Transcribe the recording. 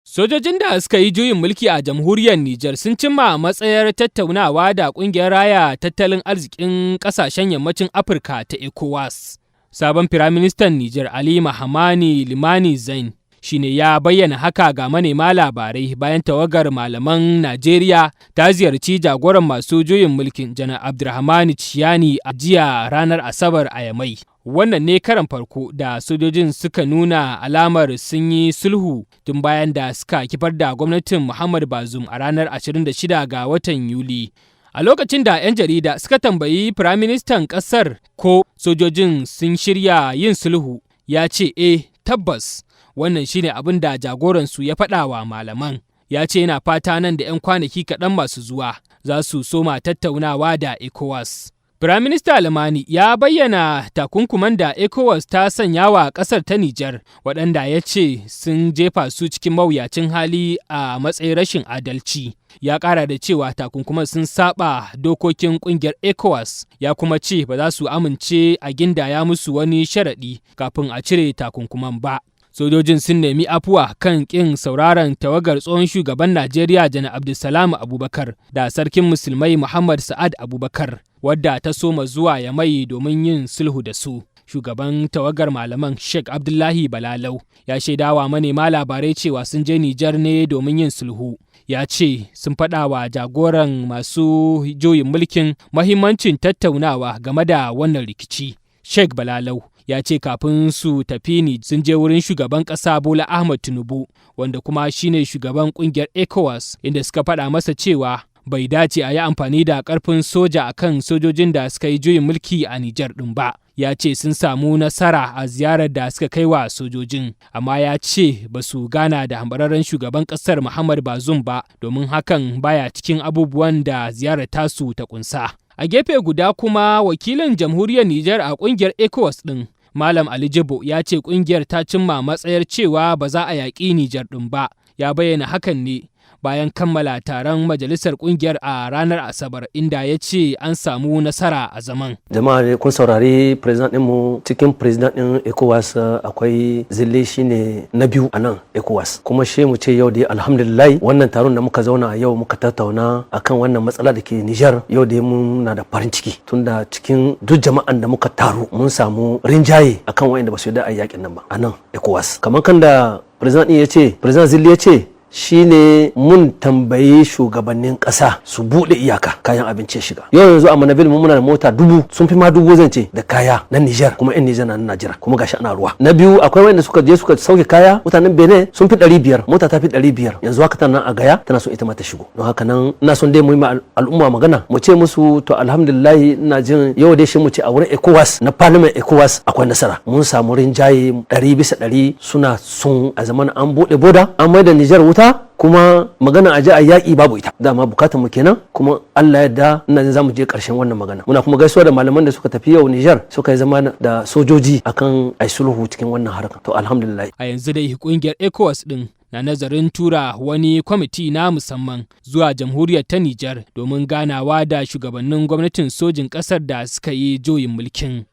Sojojin da suka yi juyin mulki a jamhuriyar Nijar sun cimma matsayar tattaunawa da ƙungiyar raya tattalin arzikin ƙasashen yammacin Afirka ta ECOWAS. Sabon Firaministan Nijar Ali Mahamani Limani Zain shi ne ya bayyana haka ga manema labarai bayan tawagar malaman Najeriya ta ziyarci jagoran masu juyin mulkin Janar Abdurrahmani Tchiani a jiya ranar Asabar a Yamai. Wannan ne karan farko da sojojin suka nuna alamar sun yi sulhu tun bayan da suka kifar da gwamnatin Muhammad Bazoum a ranar 26 ga watan Yuli. A lokacin da 'yan jarida suka tambayi Firaministan ƙasar ko sojojin sun shirya yin sulhu, ya ce tabbas wannan shine abin da jagoransu ya faɗa wa malaman. Ya ce yana fata nan da 'yan kwanaki kaɗan masu zuwa za su soma tattaunawa da ECOWAS. Firaminista Limani ya bayyana takunkuman da ECOWAS ta sanya wa ƙasar ta Nijar, waɗanda ya ce sun jefa su cikin mawuyacin hali a matsayin rashin adalci. Ya ƙara da cewa takunkuman sun saba dokokin ƙungiyar ECOWAS, ya kuma ce ba za su amince a gindaya musu wani sharaɗi kafin a cire takunkuman ba. Sojojin sun nemi afuwa kan ƙin sauraron tawagar tsohon shugaban Najeriya Janar Abdulsalam Abubakar da sarkin musulmai Muhammad Sa'ad Abubakar, wadda ta soma zuwa Yamai domin yin sulhu da su. Shugaban tawagar malaman Sheikh Abdullahi Balalau ya shaidawa manema labarai cewa sun je Nijar ne domin yin sulhu. Ya ce sun faɗa wa jagoran masu juyin mulkin mahimmancin tattaunawa game da wannan rikici. Sheikh Balalau ya ce kafin su tafi ni sun je wurin shugaban ƙasa Bola Ahmed Tinubu, wanda kuma shine shugaban ƙungiyar ECOWAS, inda suka faɗa masa cewa bai dace a yi amfani da ƙarfin soja a kan sojojin da suka yi juyin mulki a Nijar ɗin ba. Ya ce sun samu nasara a ziyarar da suka kai wa sojojin, amma ya ce ba su gana da hambararren shugaban ƙasar Muhammad Bazoum ba, domin hakan baya cikin abubuwan da ziyarar tasu ta ƙunsa. A gefe guda kuma wakilin jamhuriyar Nijar a ƙungiyar ECOWAS ɗin, Malam Ali Jibo ya ce ƙungiyar ta cimma matsayar cewa ba za a yaƙi Nijar ɗin ba. Ya bayyana hakan ne bayan kammala taron majalisar ƙungiyar a ranar Asabar, inda ya ce an samu nasara a zaman. Jama'a kun saurari president ɗinmu, cikin president ɗin ECOWAS akwai Zille shine na biyu a nan ECOWAS. Kuma shi mu ce yau dai alhamdulillah wannan taron da muka zauna a yau muka tattauna akan wannan matsala da ke Nijar, yau dai mun na da farin ciki tunda cikin duk jama'an da muka taru mun samu rinjaye akan wayanda ba su yarda a yakin nan ba a nan ECOWAS. Kamar kan da president ɗin ya ce, president Zille ya ce shine mun tambayi shugabannin ƙasa su buɗe iyaka kayan abinci ya shiga. Yau yanzu a Manaville mun muna da mota dubu, sun fi ma dubu zan ce, da kaya na Niger, kuma yan Niger na Najeriya, kuma gashi ana ruwa. Na biyu akwai wanda suka je suka sauke kaya, mutanen Benin sun fi 500, mota ta fi 500. Yanzu haka tana a Gaya tana so ita ma ta shigo. Don haka nan ina son dai mu yi ma al'umma magana, mu ce musu to alhamdulillah ina jin yau dai shi mu ce a wurin ECOWAS na Parliament ECOWAS akwai nasara. Mun samu rinjaye 100% suna son a zaman an buɗe boda, an mai da Niger wuta, kuma magana a ji a yaƙi babu ita, dama bukatar mu kenan, kuma Allah yadda ina jin zamu je ƙarshen wannan magana. Muna kuma gaisuwa da malaman da suka tafi yau Niger suka yi zama da sojoji akan ai sulhu cikin wannan harka. To alhamdulillah. A yanzu dai ƙungiyar ECOWAS din na nazarin tura wani kwamiti na musamman zuwa jamhuriyar ta Nijar domin ganawa da shugabannin gwamnatin sojin ƙasar da suka yi juyin mulkin.